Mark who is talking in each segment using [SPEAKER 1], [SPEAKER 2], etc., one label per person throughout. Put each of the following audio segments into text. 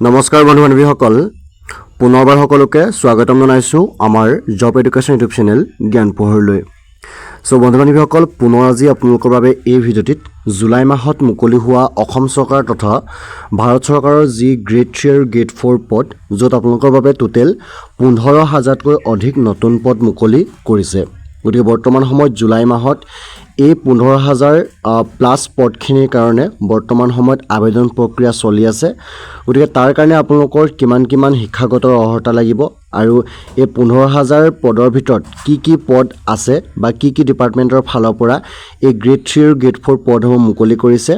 [SPEAKER 1] নমস্কাৰ বন্ধু বান্ধৱীসকল, পুনৰবাৰ সকলোকে স্বাগতম জনাইছোঁ আমাৰ জব এডুকেশ্যন ইউটিউব চেনেল জ্ঞান পোহৰলৈ। বন্ধু বান্ধৱীসকল, পুনৰ আজি আপোনালোকৰ বাবে এই ভিডিঅ'টিত জুলাই মাহত মুকলি হোৱা অসম চৰকাৰ তথা ভাৰত চৰকাৰৰ যি গ্ৰেড 3 আৰু গ্ৰেড 4 পদ, য'ত আপোনালোকৰ বাবে টোটেল 15,000তকৈ অধিক নতুন পদ মুকলি কৰিছে। গতিকে বৰ্তমান সময়ত জুলাই মাহত এই 15,000 প্লাছ পদখিনিৰ কাৰণে বৰ্তমান সময়ত আবেদন প্ৰক্ৰিয়া চলি আছে। গতিকে তাৰ কাৰণে আপোনালোকৰ কিমান শিক্ষাগত অৰ্হতা লাগিব আৰু এই 15,000 পদৰ ভিতৰত কি পদ আছে বা কি ডিপাৰ্টমেণ্টৰ ফালৰ পৰা এই গ্ৰেড 3 আৰু গ্ৰেড 4 পদসমূহ মুকলি কৰিছে,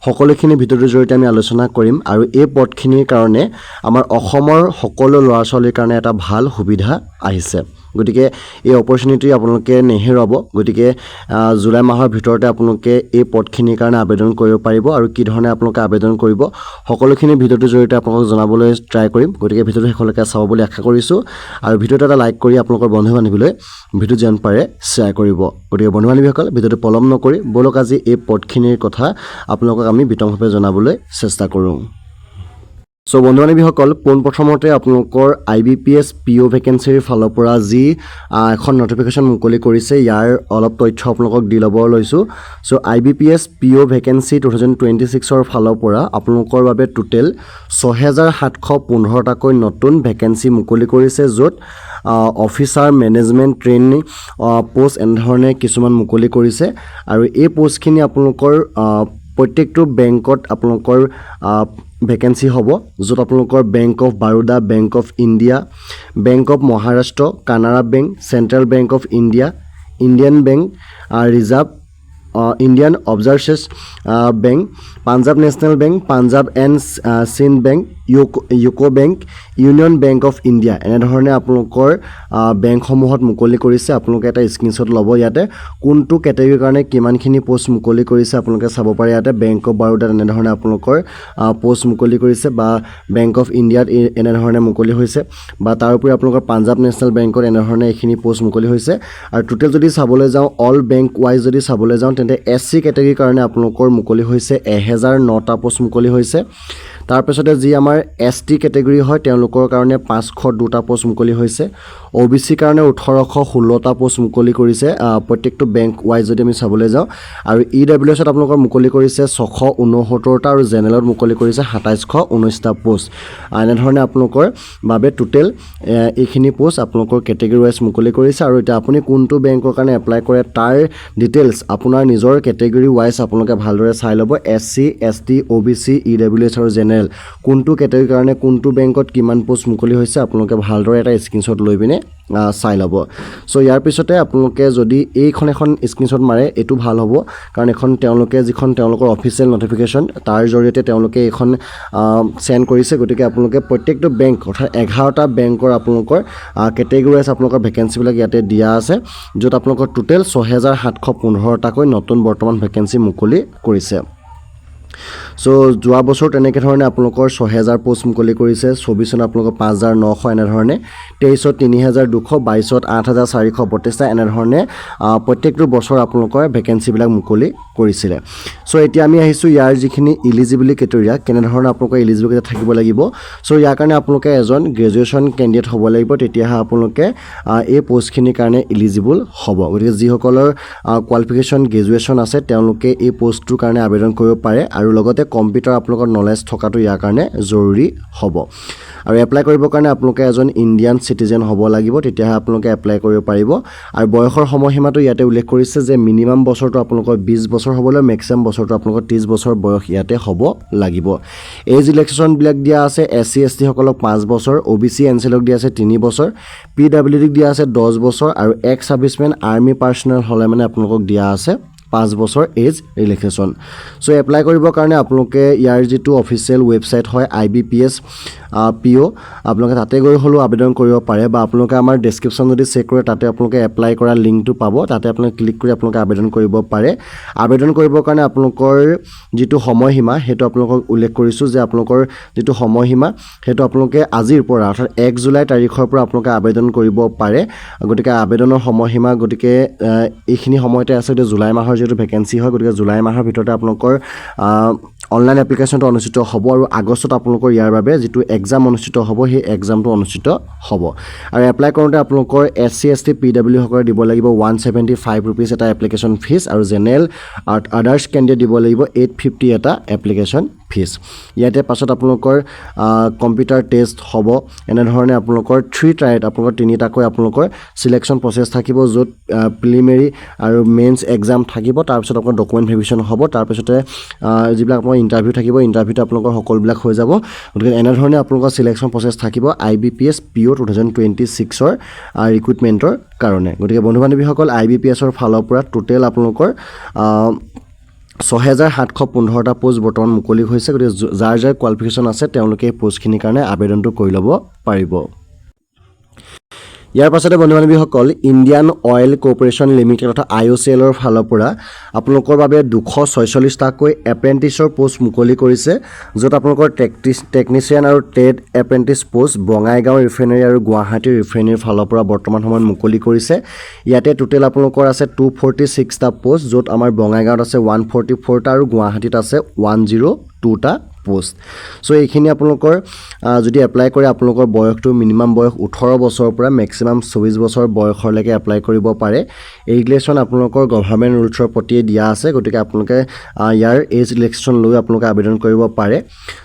[SPEAKER 1] সকলোখিনি ভিডিঅ'টোৰ জৰিয়তে আমি আলোচনা কৰিম। আৰু এই পদখিনিৰ কাৰণে আমাৰ অসমৰ সকলো ল'ৰা ছোৱালীৰ কাৰণে এটা ভাল সুবিধা আহিছে। গতিকে এই অপৰচুনিটি আপোনালোকে নেহেৰুৱাব। গতিকে জুলাই মাহৰ ভিতৰতে আপোনালোকে এই পদখিনিৰ কাৰণে আবেদন কৰিব পাৰিব আৰু কি ধৰণে আপোনালোকে আবেদন কৰিব সকলোখিনি ভিডিঅ'টোৰ জৰিয়তে আপোনালোকক জনাবলৈ ট্ৰাই কৰিম। গতিকে ভিডিঅ'টো শেষলৈকে চাব বুলি আশা কৰিছোঁ আৰু ভিডিঅ'টো এটা লাইক কৰি আপোনালোকৰ বন্ধু বান্ধৱীলৈ ভিডিঅ' যিমান পাৰে শ্বেয়াৰ কৰিব। গতিকে বন্ধু বান্ধৱীসকল, ভিডিঅ'টো পলম নকৰি ব'লক আজি এই পদখিনিৰ কথা আপোনালোকক আমি বিতংভাৱে জনাবলৈ চেষ্টা কৰোঁ। বন্ধু বান্ধৱীসকল, পোনপ্ৰথমতে আপোনালোকৰ IBPS PO ভেকেঞ্চিৰ ফালৰ পৰা যি এখন নটিফিকেশ্যন মুকলি কৰিছে, ইয়াৰ অলপ তথ্য আপোনালোকক দি ল'ব লৈছোঁ। IBPS PO ভেকেঞ্চি 2026ৰ ফালৰ পৰা আপোনালোকৰ বাবে টোটেল 6,715টাকৈ নতুন ভেকেঞ্চি মুকলি কৰিছে, য'ত অফিচাৰ, মেনেজমেণ্ট, ট্ৰেইনি পোষ্ট এনেধৰণে কিছুমান মুকলি কৰিছে। আৰু এই পোষ্টখিনি আপোনালোকৰ প্ৰত্যেকটো বেংকত আপোনালোকৰ ভেকেঞ্চি হ'ব, য'ত আপোনালোকৰ bank of Baroda, bank of India, bank of Maharashtra, Canara bank, central bank of India, Indian bank reserve, Indian overseas bank, Punjab national bank, Punjab and Sind bank, UCO bank, union bank of India এনেধৰণে আপোনালোকৰ বেংকসমূহত মুকলি কৰিছে। আপোনালোকে এটা স্ক্ৰীনশ্বট ল'ব। ইয়াতে কোনটো কেটেগৰীৰ কাৰণে কিমানখিনি পোষ্ট মুকলি কৰিছে আপোনালোকে চাব পাৰে। ইয়াতে বেংক অফ বাৰোদাত এনেধৰণে আপোনালোকৰ পোষ্ট মুকলি কৰিছে, বা বেংক অফ ইণ্ডিয়াত এনেধৰণে মুকলি হৈছে, বা তাৰোপৰি আপোনালোকৰ পাঞ্জাৱ নেশ্যনেল বেংকত এনেধৰণে এইখিনি পোষ্ট মুকলি হৈছে। আৰু টোটেল যদি চাবলৈ যাওঁ, অল বেংক ৱাইজ যদি চাবলৈ যাওঁ, তেন্তে SC কেটেগৰীৰ কাৰণে আপোনালোকৰ মুকলি হৈছে 1,009টা পোষ্ট মুকলি হৈছে। তাৰপিছতে যি আমাৰ ST কেটেগৰী হয় তেওঁলোকৰ কাৰণে 502টা পোষ্ট মুকলি হৈছে। OBC কাৰণে 1,816টা পোষ্ট মুকলি কৰিছে প্ৰত্যেকটো বেংক ৱাইজ যদি আমি চাবলৈ যাওঁ। আৰু EWSত আপোনালোকৰ মুকলি কৰিছে 669টা আৰু জেনেৰেলত মুকলি কৰিছে 2,719টা পোষ্ট। এনেধৰণে আপোনালোকৰ বাবে টোটেল এইখিনি পোষ্ট আপোনালোকৰ কেটেগৰী ৱাইজ মুকলি কৰিছে। আৰু এতিয়া আপুনি কোনটো বেংকৰ কাৰণে এপ্লাই কৰে তাৰ ডিটেইলছ আপোনাৰ নিজৰ কেটেগৰী ৱাইজ আপোনালোকে ভালদৰে চাই ল'ব। SC, ST, OBC, EWS আৰু জেনেৰেল কোনটো কেটেগৰীৰ কাৰণে কোনটো বেংকত কিমান পোষ্ট মুকলি হৈছে আপোনালোকে ভালদৰে এটা স্ক্ৰীনশ্বট লৈ পিনে চাই ল'ব। ইয়াৰ পিছতে আপোনালোকে যদি এখন স্ক্ৰীনশ্বট মাৰে এইটো ভাল হ'ব, কাৰণ এখন যিখন তেওঁলোকৰ অফিচিয়েল নটিফিকেশ্যন তাৰ জৰিয়তে তেওঁলোকে এইখন চেণ্ড কৰিছে। গতিকে আপোনালোকে প্ৰত্যেকটো বেংক অৰ্থাৎ 11টা বেংকৰ আপোনালোকৰ কেটেগৰী ৱাইজ আপোনালোকৰ ভেকেঞ্চিবিলাক ইয়াতে দিয়া আছে, য'ত আপোনালোকৰ টোটেল 6,715টাকৈ নতুন বৰ্তমান ভেকেঞ্চি মুকলি কৰিছে। যোৱা বছৰ তেনেকৈ ধৰণে আপোনালোকৰ 6,000 পোষ্ট মুকলি কৰিছে, 24 চনত আপোনালোকৰ 5,900 এনেধৰণে, 23ত 3,200, 22ত 8,432টা এনেধৰণে প্ৰত্যেকটো বছৰ আপোনালোকৰ ভেকেঞ্চিবিলাক মুকলি কৰিছিলে। এতিয়া আমি আহিছোঁ ইয়াৰ যিখিনি ইলিজিবিলিটি ক্ৰাইটেৰিয়া, কেনেধৰণে আপোনালোকৰ ইলিজিবিলিটি থাকিব লাগিব। ইয়াৰ কাৰণে আপোনালোকে এজন গ্ৰেজুৱেশ্যন কেণ্ডিডেট হ'ব লাগিব, তেতিয়াহে আপোনালোকে এই পোষ্টখিনিৰ কাৰণে ইলিজিবল হ'ব। গতিকে যিসকলৰ কোৱালিফিকেশ্যন গ্ৰেজুৱেশ্যন আছে তেওঁলোকে এই পোষ্টটোৰ কাৰণে আবেদন কৰিব পাৰে, আৰু লগতে কম্পিউটাৰ আপোনালোকৰ নলেজ থকাটো ইয়াৰ কাৰণে জৰুৰী হ'ব। আৰু এপ্লাই কৰিবৰ কাৰণে আপোনালোকে এজন ইণ্ডিয়ান চিটিজেন হ'ব লাগিব, তেতিয়াহে আপোনালোকে এপ্লাই কৰিব পাৰিব। আৰু বয়সৰ সময়সীমাটো ইয়াতে উল্লেখ কৰিছে যে মিনিমাম বছৰটো আপোনালোকৰ 20 বছৰ হ'বলৈ, মেক্সিমাম বছৰটো আপোনালোকৰ 30 বছৰ বয়স ইয়াতে হ'ব লাগিব। এজ ৰিলেক্সেশ্যনবিলাক দিয়া আছে SC ST সকলক 5 বছৰ, OBC NCLক দিয়া আছে 3 বছৰ, PWDক দিয়া আছে 10 বছৰ, আৰু এক্স ছাৰ্ভিচমেন আৰ্মি পাৰ্চনেল হ'লে মানে আপোনালোকক দিয়া আছে 5 বছৰ এজ ৰিলেক্সেশ্যন। এপ্লাই কৰিবৰ কাৰণে আপোনালোকে ইয়াৰ যিটো অফিচিয়েল ৱেবছাইট হয় IBPS PO, আপোনালোকে তাতে গৈ হ'লেও আবেদন কৰিব পাৰে, বা আপোনালোকে আমাৰ ডেছক্ৰিপশ্যন যদি চেক কৰে তাতে আপোনালোকে এপ্লাই কৰা লিংকটো পাব, তাতে আপোনালোকে ক্লিক কৰি আপোনালোকে আবেদন কৰিব পাৰে। আবেদন কৰিবৰ কাৰণে আপোনালোকৰ যিটো সময়সীমা সেইটো আপোনালোকক উল্লেখ কৰিছোঁ যে আপোনালোকৰ যিটো সময়সীমা সেইটো আপোনালোকে আজিৰ পৰা অৰ্থাৎ 1 জুলাই তাৰিখৰ পৰা আপোনালোকে আবেদন কৰিব পাৰে। গতিকে আবেদনৰ সময়সীমা গতিকে এইখিনি সময়তে আছে। জুলাই মাহৰ যিহেতু ভেকেঞ্চি হয়, গতিকে জুলাই মাহৰ ভিতৰতে আপোনালোকৰ অনলাইন এপ্লিকেশ্যনটো অনুষ্ঠিত হ'ব আৰু আগষ্টত আপোনালোকৰ ইয়াৰ বাবে যিটো এক্সাম অনুষ্ঠিত হ'ব সেই এক্সামটো অনুষ্ঠিত হ'ব আৰু এপ্লাই কৰোঁতে আপোনালোকৰ SC ST PW সকলে দিব লাগিব 175 ৰুপিজ এটা এপ্লিকেশ্যন ফিজ আৰু জেনেৰেল আদাৰ্ছ কেণ্ডিডেট দিব লাগিব 850 এটা এপ্লিকেশ্যন ফিজ ইয়াতে পাছত আপোনালোকৰ কম্পিউটাৰ টেষ্ট হ'ব এনেধৰণে আপোনালোকৰ 3 ট্ৰাইত আপোনালোকৰ তিনিটাকৈ আপোনালোকৰ সিলেকশ্যন প্ৰচেছ থাকিব য'ত প্ৰিলিমিনাৰী আৰু মেইনছ এক্সাম থাকিব তাৰপিছত আপোনাৰ ডকুমেণ্ট ভেৰিফিকেশ্যন হ'ব তাৰপিছতে যিবিলাক আপোনাৰ ইণ্টাৰভিউ থাকিব ইণ্টাৰভিউতে আপোনালোকৰ সকলোবিলাক হৈ যাব গতিকে এনেধৰণে আপোনালোকৰ সিলেকশ্যন প্ৰচেছ থাকিব IBPS PO 2026ৰ ৰিক্ৰুটমেণ্টৰ কাৰণে গতিকে বন্ধু বান্ধৱীসকল IBPSৰ ফালৰ পৰা টোটেল আপোনালোকৰ 6715টা পোষ্ট বৰ্তমান মুকলি হৈছে গতিকে যাৰ যাৰ কোৱালিফিকেশ্যন আছে তেওঁলোকে এই পোষ্টখিনিৰ কাৰণে আবেদনটো কৰি ল'ব পাৰিব ইয়াৰ পাছতে বন্ধু বান্ধৱীসকল ইণ্ডিয়ান অইল কৰ্পৰেশ্যন লিমিটেড অৰ্থাৎ IOCLৰ ফালৰ পৰা আপোনালোকৰ বাবে 246টাকৈ এপ্ৰেণ্টিছৰ পোষ্ট মুকলি কৰিছে য'ত আপোনালোকৰ টেকনিচিয়ান আৰু trade apprentice post Bongaigaon refinery আৰু গুৱাহাটী ৰিফাইনেৰীৰ ফালৰ পৰা বৰ্তমান সময়ত মুকলি কৰিছে ইয়াতে টোটেল আপোনালোকৰ আছে 246টা পোষ্ট য'ত আমাৰ বঙাইগাঁৱত আছে 144টা আৰু গুৱাহাটীত আছে 102টা পোষ্ট সো এইখিনি আপোনালোকৰ যদি এপ্লাই কৰে আপোনালোকৰ বয়সটো মিনিমাম বয়স 18 বছৰৰ পৰা মেক্সিমাম 24 বছৰ বয়সলৈকে এপ্লাই কৰিব পাৰে এই ৰেগুলেশ্যন আপোনালোকৰ গভৰ্ণমেণ্ট ৰুলছৰ প্ৰতি দিয়া আছে গতিকে আপোনালোকে ইয়াৰ এজ ৰিলেক্সেশ্যন লৈ আপোনালোকে আবেদন কৰিব পাৰে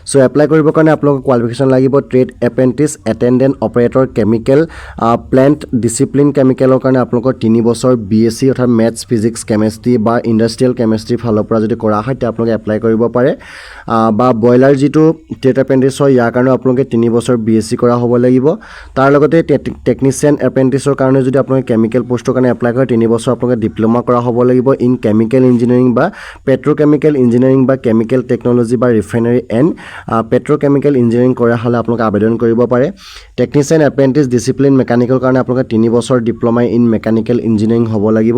[SPEAKER 1] সো এপ্লাই কৰিবৰ কাৰণে আপোনালোকৰ কোৱালিফিকেশ্যন লাগিব trade apprentice attendant operator chemical plant discipline কেমিকেলৰ কাৰণে আপোনালোকৰ 3 বছৰ BSc অৰ্থাৎ মেথছ ফিজিক্স কেমেষ্ট্ৰি বা ইণ্ডাষ্ট্ৰিয়েল কেমেষ্ট্ৰি ফালৰ পৰা যদি কৰা হয় তেতিয়া আপোনালোকে এপ্লাই কৰিব পাৰে বা বয়লাৰ যিটো ট্ৰেড এপ্ৰেণ্টিছ হয় ইয়াৰ কাৰণে আপোনালোকে 3 বছৰ BSc কৰা হ'ব লাগিব তাৰ লগতে টেকনিচিয়ান এপ্ৰেণ্টিছৰ কাৰণে যদি আপোনালোকে কেমিকেল পোষ্টৰ কাৰণে এপ্লাই কৰে 3 বছৰ আপোনালোকে ডিপ্ল'মা কৰা হ'ব লাগিব ইন কেমিকেল ইঞ্জিনিয়াৰিং বা পেট্ৰ'কেমিকেল ইঞ্জিনিয়াৰিং বা কেমিকেল টেকন'লজি বা ৰিফাইনাৰী এণ্ড পেট্ৰ'কেমিকেল ইঞ্জিনিয়াৰিং কৰা হ'লে আপোনালোকে আবেদন কৰিব পাৰে টেকনিচিয়ান এপ্ৰেণ্টিছ ডিচিপ্লিন মেকানিকেল কাৰণে আপোনালোকে 3 বছৰ ডিপ্ল'মা ইন মেকানিকেল ইঞ্জিনিয়াৰিং হ'ব লাগিব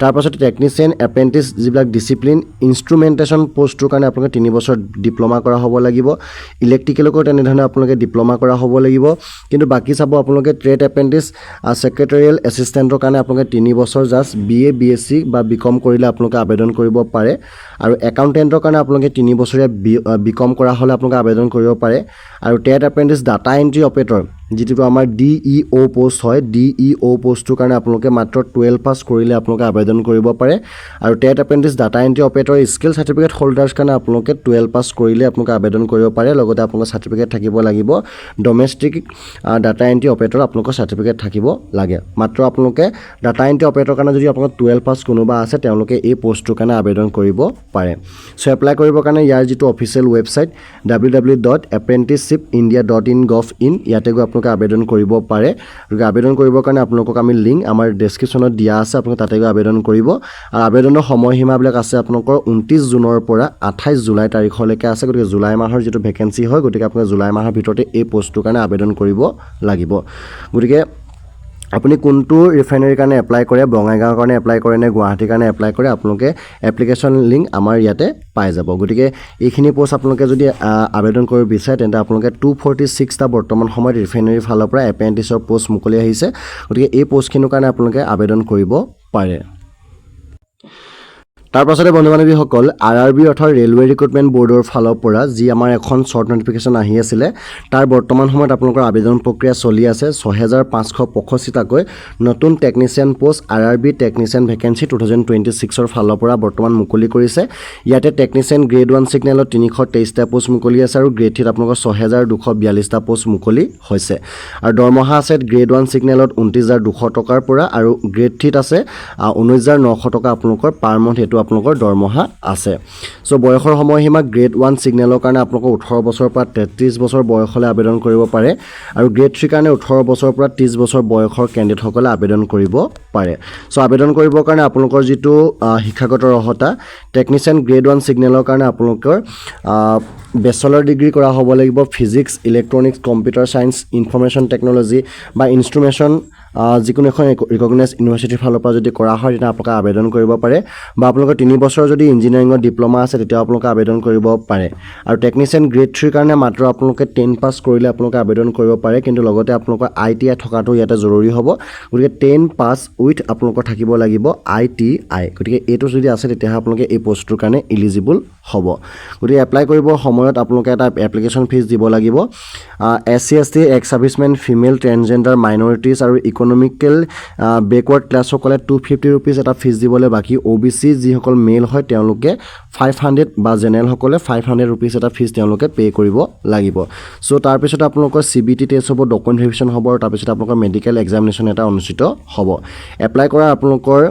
[SPEAKER 1] তাৰপাছতে টেকনিচিয়ান এপ্ৰেণ্টিছ যিবিলাক ডিচিপ্লিন ইনষ্ট্ৰুমেণ্টেশ্যন পোষ্টৰ কাৰণে আপোনালোকে 3 বছৰ ডিপ্ল'মা কৰা হ'ব লাগিব ইলেক্ট্ৰিকেলকো তেনেধৰণে আপোনালোকে ডিপ্ল'মা কৰা হ'ব লাগিব কিন্তু বাকী চাব আপোনালোকে ট্ৰেড এপ্ৰেণ্টিছ ছেক্ৰেটেৰিয়েল এছিষ্টেণ্টৰ কাৰণে আপোনালোকে 3 বছৰ জাষ্ট BA BSc বা BCom কৰিলে আপোনালোকে আবেদন কৰিব পাৰে আৰু একাউণ্টেণ্টৰ কাৰণে আপোনালোকে 3 বছৰীয়া BCom কৰা হ'লে আপোনালোকে আবেদন কৰিব পাৰে আৰু trade apprentice data entry operator যিটো আমাৰ DEO পোষ্ট হয় DEO পোষ্টটোৰ কাৰণে আপোনালোকে মাত্ৰ 12 পাছ কৰিলে আপোনালোকে আবেদন কৰিব পাৰে আৰু trade apprentice data entry operator skill certificate holders কাৰণে আপোনালোকে 12 পাছ কৰিলে আপোনালোকে আবেদন কৰিব পাৰে লগতে আপোনালোকৰ চাৰ্টিফিকেট থাকিব লাগিব ডমেষ্টিক ডাটা এণ্ট্ৰি অপাৰেটৰ আপোনালোকৰ চাৰ্টিফিকেট থাকিব লাগে মাত্ৰ আপোনালোকে ডাটা এণ্ট্ৰি অপাৰেটৰ কাৰণে যদি আপোনালোকৰ 12 পাছ কোনোবা আছে তেওঁলোকে এই পোষ্টটোৰ কাৰণে আবেদন কৰিব পাৰে সো এপ্লাই কৰিবৰ কাৰণে ইয়াৰ যিটো অফিচিয়েল ৱেবছাইট www.apprenticeshipindia.in.gov.in ইয়াতে গৈ আপোনালোকে আবেদন কৰিব পাৰে আৰু আবেদন কৰিবৰ কাৰণে আপোনালোকক আমি লিংক আমাৰ ডেছক্ৰিপশ্যনত দিয়া আছে আপোনালোকে তাতে গৈ আবেদন কৰিব আৰু আবেদনৰ সময়সীমাবিলাক আছে আপোনালোকৰ 29 জুনৰ পৰা 28 জুলাই তাৰিখলৈকে আছে গতিকে জুলাই মাহৰ যিটো ভেকেঞ্চি হয় গতিকে আপোনালোকে জুলাই মাহৰ ভিতৰতে এই পোষ্টটোৰ কাৰণে আবেদন কৰিব লাগিব গতিকে আপুনি কোনটো ৰিফাইনাৰীৰ কাৰণে এপ্লাই কৰে বঙাইগাঁৱৰ কাৰণে এপ্লাই কৰে নে গুৱাহাটীৰ কাৰণে এপ্লাই কৰে আপোনালোকে এপ্লিকেশ্যন লিংক আমাৰ ইয়াতে পাই যাব গতিকে এইখিনি পোষ্ট আপোনালোকে যদি আবেদন কৰিব বিচাৰে তেন্তে আপোনালোকে 246টা বৰ্তমান সময়ত ৰিফাইনাৰীৰ ফালৰ পৰা এপ্ৰেণ্টিছৰ পোষ্ট মুকলি আহিছে গতিকে এই পোষ্টখিনিৰ কাৰণে আপোনালোকে আবেদন কৰিব পাৰে তাৰপাছতে বন্ধু বান্ধৱীসকল RRB অৰ্থাৎ ৰেলৱে ৰিক্ৰুটমেণ্ট বৰ্ডৰ ফালৰ পৰা যি আমাৰ এখন শ্বৰ্ট নটিফিকেশ্যন আহি আছিলে তাৰ বৰ্তমান সময়ত আপোনালোকৰ আবেদন প্ৰক্ৰিয়া চলি আছে 6585টাকৈ নতুন technician post RRB technician vacancy 2026ৰ ফালৰ পৰা বৰ্তমান মুকলি কৰিছে ইয়াতে টেকনিচিয়ান গ্ৰেড 1 ছিগনেলত 323টা পোষ্ট মুকলি আছে আৰু গ্ৰেড 3ত আপোনালোকৰ 6242টা পোষ্ট মুকলি হৈছে আৰু দৰমহা আছে গ্ৰেড 1 ছিগনেলত 29200 টকাৰ পৰা আৰু গ্ৰেড 3ত আছে 19900 টকা আপোনালোকৰ পাৰ মান্থ এটো আপোনালোকৰ দৰমহা আছে সো বয়সৰ সময়সীমা গ্ৰেড 1 ছিগনেলৰ কাৰণে আপোনালোকৰ 18 বছৰৰ পৰা 33 বছৰ বয়সলৈ আবেদন কৰিব পাৰে আৰু গ্ৰেড 3 কাৰণে 18 বছৰৰ পৰা 30 বছৰ বয়সৰ কেণ্ডিডেটসকলে আবেদন কৰিব পাৰে সো আবেদন কৰিবৰ কাৰণে আপোনালোকৰ যিটো শিক্ষাগত অৰ্হতা টেকনিচিয়ান গ্ৰেড 1 ছিগনেলৰ কাৰণে আপোনালোকৰ বেচেলৰ ডিগ্ৰী কৰা হ'ব লাগিব physics electronics computer science information technology বা ইনষ্ট্ৰুমেণ্টেশ্যন যিকোনো এখন ৰিকগনাইজ ইউনিভাৰ্চিটিৰ ফালৰ পৰা যদি কৰা হয় তেতিয়া আপোনালোকে আবেদন কৰিব পাৰে বা আপোনালোকৰ 3 বছৰ যদি ইঞ্জিনিয়াৰিঙৰ ডিপ্ল'মা আছে তেতিয়া আপোনালোকে আবেদন কৰিব পাৰে আৰু টেকনিচিয়ান গ্ৰেড 3 কাৰণে মাত্ৰ আপোনালোকে 10 পাছ কৰিলে আপোনালোকে আবেদন কৰিব পাৰে কিন্তু লগতে আপোনালোকৰ ITI থকাটো ইয়াতে জৰুৰী হ'ব গতিকে 10 পাছ উইথ আপোনালোকৰ থাকিব লাগিব ITI গতিকে এইটো যদি আছে তেতিয়াহে আপোনালোকে এই পোষ্টটোৰ কাৰণে এলিজিবল হ'ব গতিকে এপ্লাই কৰিবৰ সময়ত আপোনালোকে এটা এপ্লিকেশ্যন ফিজ দিব লাগিব SC ST এক্স সাৰ্ভিসমেন ফিমেল ট্ৰেন্সজেন্ডাৰ মাইনৰিটিজ আৰু ইকনমিকেল বেকৱাৰ্ড ক্লাছসকলে 250 रुपीस এটা ফিজ দিবলৈ বাকি OBC যিসকল মেল হয় তেওঁলোকে 500 বা জেনেৰেল সকলে 500 रुपीस এটা ফিজ তেওঁলোকে পে কৰিব লাগিব সো তাৰ পিছত আপোনালোকৰ CBT টেষ্ট হ'ব ডকুমেন্ট ভেৰিফিকেশন হ'ব আৰু তাৰ পিছত আপোনালোকৰ মেডিকেল এক্সামিনেশ্যন এটা অনুষ্ঠিত হ'ব এপ্লাই কৰা আপোনালোকৰ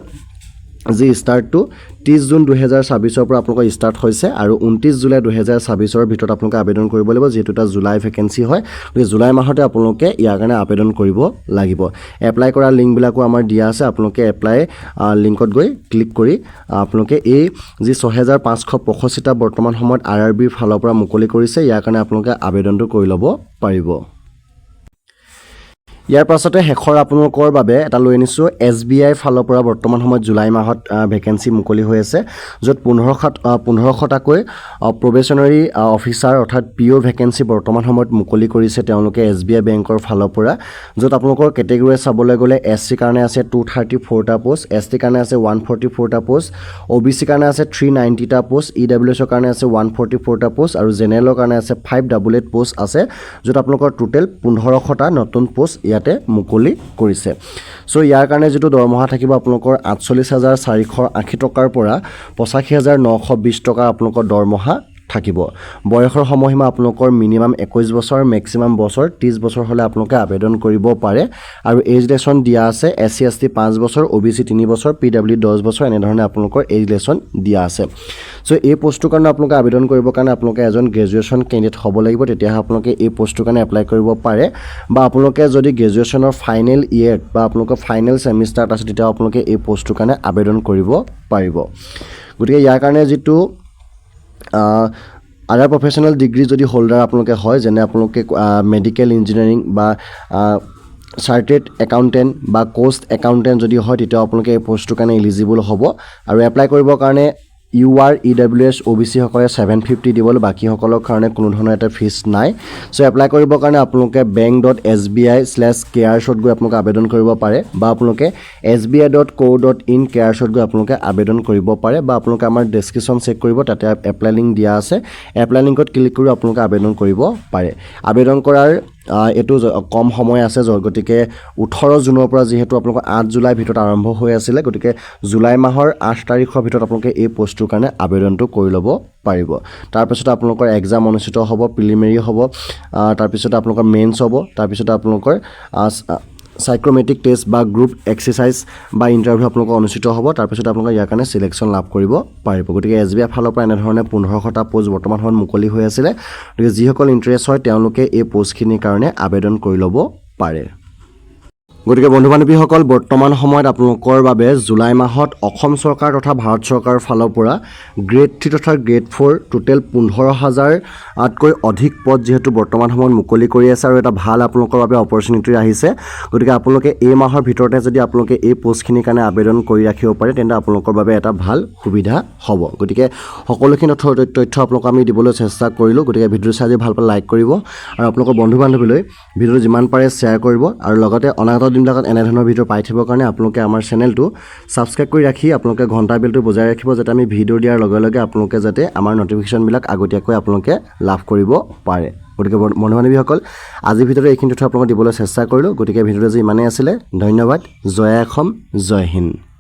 [SPEAKER 1] যি স্টাৰ্টটো 30 জুন 2026 পৰা আপোনালোকৰ স্টাৰ্ট হৈছে আৰু 29 জুলাই 2026 ৰ ভিতৰত আপোনালোকে আবেদন কৰিব লাগিব যেহেতু এটা জুলাই ভেকেন্সি হয় গতিকে জুলাই মাহতে আপোনালোকে ইয়াৰ কাৰণে আবেদন কৰিব লাগিব এপ্লাই কৰা লিংকবিলাকো আমাৰ দিয়া আছে আপোনালোকে এপ্লাই লিংকত গৈ ক্লিক কৰি আপোনালোকে এই যি 6585 টা বৰ্তমান সময়ত RRB ফালৰ পৰা মুকলি কৰিছে ইয়াৰ কাৰণে আপোনালোকে আবেদনটো কৰি ল'ব পাৰিব ইয়াৰ পাছতে হেখৰ আপোনালোকৰ বাবে এটা লৈ আনিছো SBI ফালৰ পৰা বৰ্তমান সময়ত জুলাই মাহত ভেকেন্সি মুকলি হৈ আছে য'ত 1500 টাকৈ প্ৰবেশনাৰী অফিচাৰ অৰ্থাৎ PO ভেকেন্সি বৰ্তমান সময়ত মুকলি কৰিছে তেওঁলোকে SBI বেংকৰ ফালৰ পৰা য'ত আপোনালোকৰ কেটেগৰী চাবলৈ গ'লে SC কাৰণে আছে 234 টা পোষ্ট ST কাৰণে আছে 144 টা পোষ্ট OBC কাৰণে আছে 390 টা পোষ্ট EWS কাৰণে আছে 144 টা পোষ্ট আৰু জেনেৰেলৰ কাৰণে আছে 588 পোষ্ট আছে য'ত আপোনালোকৰ টোটেল 1500 টা নতুন পোষ্ট ইয়াতে মুকলি কৰিছে সো ইয়াৰ কাৰণে যেটো দৰমহা থাকিব আপোনালোকৰ 48480 টকাৰ পৰা 85920 টকা আপোনালোকৰ দৰমহা থাকিব বয়সৰ সময়সীমা আপোনালোকৰ মিনিমাম 21 বছৰ মেক্সিমাম বছৰ 30 বছৰ হলে আপোনালোকে আবেদন কৰিব পাৰে আৰু এজ লেছন দিয়া আছে SC ST 5 বছৰ OBC 3 বছৰ PW 10 বছৰ এনে ধৰণে আপোনালোকৰ এজ লেছন দিয়া আছে সো এই পোষ্টৰ কাৰণে আপোনালোকে আবেদন কৰিবৰ কাৰণে আপোনালোকে এজন গ্ৰেজুৱেচন ক্যান্ডিডেট হ'ব লাগিব তেতিয়াহে আপোনালোকে এই পোষ্টৰ কাৰণে এপ্লাই কৰিব পাৰে বা আপোনালোকে যদি গ্ৰেজুৱেচনৰ ফাইনেল ইয়েৰ বা আপোনালোকৰ ফাইনেল সেমিষ্টাৰত আছে তেতিয়া আপোনালোকে এই পোষ্টৰ কাৰণে আবেদন কৰিব পাৰিব গতিকে ইয়াৰ কাৰণে যেটো আদাৰ প্ৰফেশনাল ডিগ্ৰী যদি হোল্ডাৰ আপোনালোকে হয় যেনে আপোনালোকে মেডিকেল ইঞ্জিনিয়াৰিং বা চাৰ্টেড একাউন্টেন্ট বা কোষ্ট একাউন্টেন্ট যদি হয় তেতিয়া আপোনালোকে এই পোষ্টৰ কাৰণে এলিজিবল হ'ব আৰু এপ্লাই কৰিবৰ কাৰণে UR EWS OBC সকলে 750 দিবলৈ বাকি সকলৰ কাৰণে কোনো ধৰণৰ এটা ফিজ নাই সো এপ্লাই কৰিবৰ কাৰণে আপোনালোকে bank.sbi/cares গৈ আপোনালোকে আবেদন কৰিব পাৰে বা আপোনালোকে sbi.co.in cares গৈ আপোনালোকে আবেদন কৰিব পাৰে বা আপোনালোকে আমাৰ ডেসক্ৰিপচন চেক কৰিব তাতে এপ্লাই লিংক দিয়া আছে এপ্লাই লিংকত ক্লিক কৰি আপোনালোকে আবেদন কৰিব পাৰে আবেদন কৰাৰ এটো কম সময় আছে গতিকে 18 জুনৰ পৰা যেহেতু আপোনালোকৰ 8 জুলাই ভিতৰত আৰম্ভ হৈ আছিল গতিকে জুলাই মাহৰ 8 তাৰিখৰ ভিতৰত আপোনালোকে এই পোষ্টৰ কাৰণে আবেদনটো কৰি ল'ব পাৰিব তাৰ পিছত আপোনালোকৰ এক্সাম অনুষ্ঠিত হ'ব প্ৰিলিমিনাৰী হ'ব তাৰ পিছত আপোনালোকৰ মেইনছ হ'ব তাৰ পিছত আপোনালোকৰ সাইক্ৰোমেট্ৰিক টেষ্ট বা গ্ৰুপ এক্সাৰসাইজ বা ইন্টাৰভিউ আপোনালোকৰ অনুষ্ঠিত হ'ব তাৰ পিছত আপোনালোকে ইয়াৰ কাৰণে সিলেকশন লাভ কৰিব পাৰিব গতিকে SBI ফালৰ পৰা এনে ধৰণে 1500 টা পোষ্ট বৰ্তমান সময়ত মুকলি হৈ আছিল গতিকে যিসকল ইন্টাৰেষ্ট হয় তেওঁলোকে এই পোষ্টখিনিৰ কাৰণে আবেদন কৰি ল'ব পাৰে গতিকে বন্ধু বান্ধৱীসকল বৰ্তমান সময়ত আপোনালোকৰ বাবে জুলাই মাহত অসম চৰকাৰ তথা ভাৰত চৰকাৰৰ ফালৰ পৰা গ্ৰেড 3 তথা গ্ৰেড 4 টোটেল 15000 আতকৈ অধিক পদ যেহেতু বৰ্তমান সময়ত মুকলি কৰি আছে আৰু এটা ভাল আপোনালোকৰ বাবে অপৰচুনিটি আহিছে গতিকে আপোনালোকে এই মাহৰ ভিতৰতে যদি আপোনালোকে এই পোষ্টখিনিৰ কাৰণে আবেদন কৰি ৰাখিব পাৰে তেন্তে আপোনালোকৰ বাবে এটা ভাল সুবিধা হ'ব গতিকে সকলোখিনি তথ্য আপোনালোক আমি দিবলৈ চেষ্টা কৰিলো গতিকে ভিডিঅ চাই ভাল পালে লাইক কৰিব আৰু আপোনালোকৰ বন্ধু বান্ধৱীলৈ ভিডিঅ যিমান পাৰে শেয়াৰ কৰিব আৰু লগতে অনাগত দিনবিলাকত এনে ধৰণৰ ভিডিঅ পাই থাকিবৰ কাৰণে আপোনালোকে আমাৰ চেনেলটো সাবস্ক্ৰাইব কৰি ৰাখি আপোনালোকে ঘণ্টা বেলটো বজাই ৰাখিব যাতে আমি ভিডিঅ দিয়াৰ লগে লগে আপোনালোকে যাতে আমাৰ নটিফিকেশনবিলাক আগতীয়াকৈ আপোনালোকে লাভ কৰিব পাৰে গতিকে বন্ধু বান্ধৱীসকল আজি ভিডিঅ'টো এইখিনি তথ্য আপোনালোকক দিবলৈ চেষ্টা কৰিলো গতিকে ভিডিঅ'টো যে ইমানেই আছিল ধন্যবাদ জয় অসম জয় হিন্দ